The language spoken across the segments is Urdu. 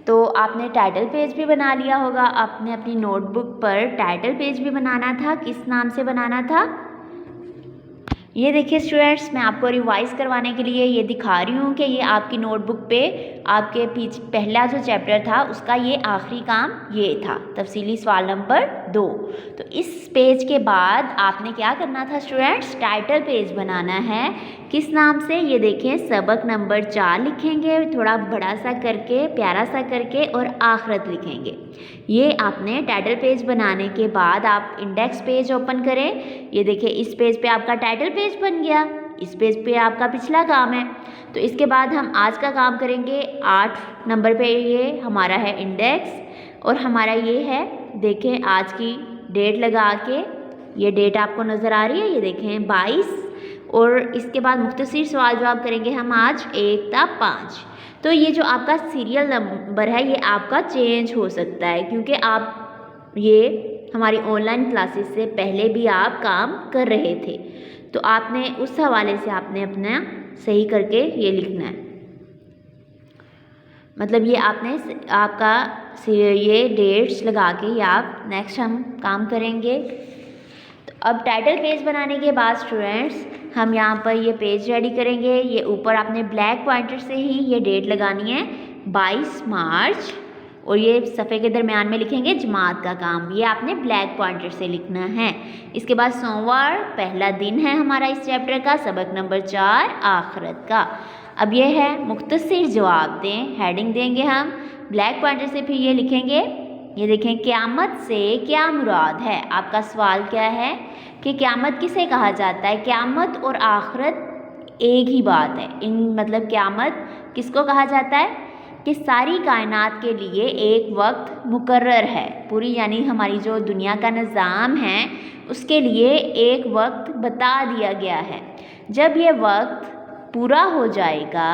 تو آپ نے ٹائٹل پیج بھی بنا لیا ہوگا. آپ نے اپنی نوٹ بک پر ٹائٹل پیج بھی بنانا تھا. کس نام سے بنانا تھا؟ یہ دیکھیے اسٹوڈینٹس، میں آپ کو ریوائز کروانے کے لیے یہ دکھا رہی ہوں کہ یہ آپ کی نوٹ بک پہ آپ کے پہلا جو چیپٹر تھا اس کا یہ آخری کام یہ تھا، تفصیلی سوال نمبر 2. تو اس پیج کے بعد آپ نے کیا کرنا تھا اسٹوڈینٹس؟ ٹائٹل پیج بنانا ہے. کس نام سے؟ یہ دیکھیں سبق نمبر 4 لکھیں گے تھوڑا بڑا سا کر کے، پیارا سا کر کے، اور آخرت لکھیں گے. یہ آپ نے ٹائٹل پیج بنانے کے بعد آپ انڈیکس پیج اوپن کریں. یہ دیکھیں اس پیج پہ آپ کا ٹائٹل پیج بن گیا. اس پیج پہ آپ کا پچھلا کام ہے. تو اس کے بعد ہم آج کا کام کریں گے 8 نمبر پہ. یہ ہمارا ہے انڈیکس اور ہمارا یہ ہے، دیکھیں آج کی ڈیٹ لگا کے، یہ ڈیٹ آپ کو نظر آ رہی ہے، یہ دیکھیں 22. اور اس کے بعد مختصر سوال جواب کریں گے ہم آج 1 تا 5. تو یہ جو آپ کا سیریل نمبر ہے یہ آپ کا چینج ہو سکتا ہے، کیونکہ آپ یہ ہماری آن لائن کلاسز سے پہلے بھی آپ کام کر رہے تھے. تو آپ نے اس حوالے سے آپ نے اپنا صحیح کر کے یہ لکھنا ہے. مطلب یہ آپ نے آپ کا یہ ڈیٹس لگا کے یہ آپ نیکسٹ ہم کام کریں گے. تو اب ٹائٹل پیج بنانے کے بعد اسٹوڈینٹس ہم یہاں پر یہ پیج ریڈی کریں گے. یہ اوپر آپ نے بلیک پوائنٹر سے ہی یہ ڈیٹ لگانی ہے 22 مارچ، اور یہ صفحے کے درمیان میں لکھیں گے جماعت کا کام. یہ آپ نے بلیک پوائنٹر سے لکھنا ہے. اس کے بعد سوموار پہلا دن ہے ہمارا اس چیپٹر کا، سبق نمبر 4 آخرت کا. اب یہ ہے مختصر جواب دیں، ہیڈنگ دیں گے ہم بلیک پوائنٹر سے. پھر یہ لکھیں گے، یہ دیکھیں قیامت سے کیا مراد ہے. آپ کا سوال کیا ہے کہ قیامت کسے کہا جاتا ہے؟ قیامت اور آخرت ایک ہی بات ہے. مطلب قیامت کس کو کہا جاتا ہے کہ ساری کائنات کے لیے ایک وقت مقرر ہے. پوری یعنی ہماری جو دنیا کا نظام ہے اس کے لیے ایک وقت بتا دیا گیا ہے. جب یہ وقت پورا ہو جائے گا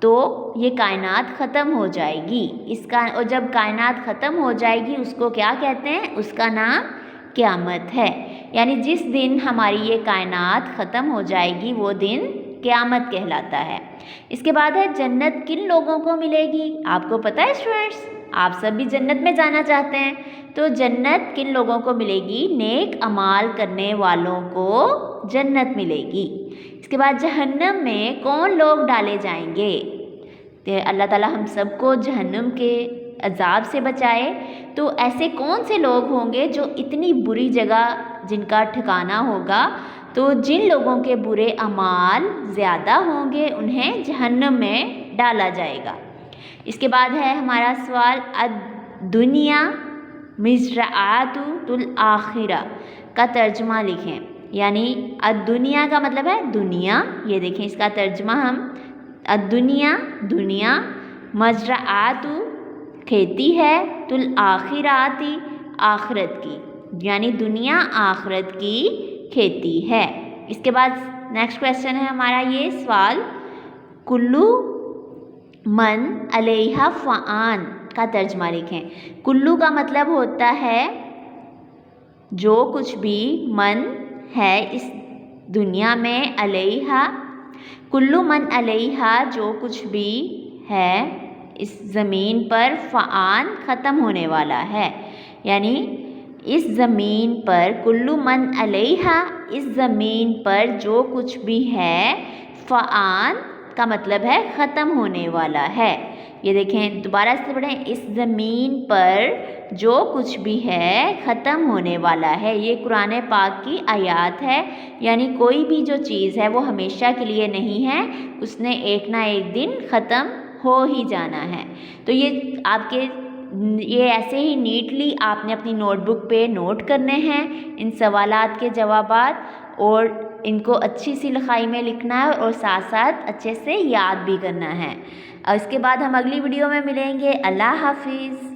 تو یہ کائنات ختم ہو جائے گی. اور جب کائنات ختم ہو جائے گی اس کو کیا کہتے ہیں؟ اس کا نام قیامت ہے. یعنی جس دن ہماری یہ کائنات ختم ہو جائے گی وہ دن قیامت کہلاتا ہے. اس کے بعد ہے جنت کن لوگوں کو ملے گی. آپ کو پتہ ہے اسٹوڈینٹس، آپ سب بھی جنت میں جانا چاہتے ہیں. تو جنت کن لوگوں کو ملے گی؟ نیک اعمال کرنے والوں کو جنت ملے گی. اس کے بعد جہنم میں کون لوگ ڈالے جائیں گے؟ اللہ تعالیٰ ہم سب کو جہنم کے عذاب سے بچائے. تو ایسے کون سے لوگ ہوں گے جو اتنی بری جگہ جن کا ٹھکانہ ہوگا؟ تو جن لوگوں کے برے اعمال زیادہ ہوں گے انہیں جہنم میں ڈالا جائے گا. اس کے بعد ہے ہمارا سوال الدنیا مزرعۃ الآخرہ کا ترجمہ لکھیں. یعنی الدنیا کا مطلب ہے دنیا. یہ دیکھیں اس کا ترجمہ ہم الدنیا دنیا، مزرعۃ کھیتی ہے، الآخرات آخرت کی، یعنی دنیا آخرت کی کھیتی ہے. اس کے بعد نیکسٹ کویسچن ہے ہمارا یہ سوال کلو من علیہ فعان کا ترجمہ لکھیں. کلو کا مطلب ہوتا ہے جو کچھ بھی، من ہے اس دنیا میں، علیہ کلو من علیہ جو کچھ بھی ہے اس زمین پر، فعان ختم ہونے والا ہے. یعنی اس زمین پر کلو من علیہ اس زمین پر جو کچھ بھی ہے، فعان کا مطلب ہے ختم ہونے والا ہے. یہ دیکھیں دوبارہ سے پڑھیں، اس زمین پر جو کچھ بھی ہے ختم ہونے والا ہے. یہ قرآن پاک کی آیات ہے. یعنی کوئی بھی جو چیز ہے وہ ہمیشہ کے لیے نہیں ہے، اس نے ایک نہ ایک دن ختم ہو ہی جانا ہے. تو یہ آپ کے یہ ایسے ہی نیٹلی آپ نے اپنی نوٹ بک پہ نوٹ کرنے ہیں ان سوالات کے جوابات، اور ان کو اچھی سی لکھائی میں لکھنا ہے اور ساتھ ساتھ اچھے سے یاد بھی کرنا ہے. اور اس کے بعد ہم اگلی ویڈیو میں ملیں گے. اللہ حافظ.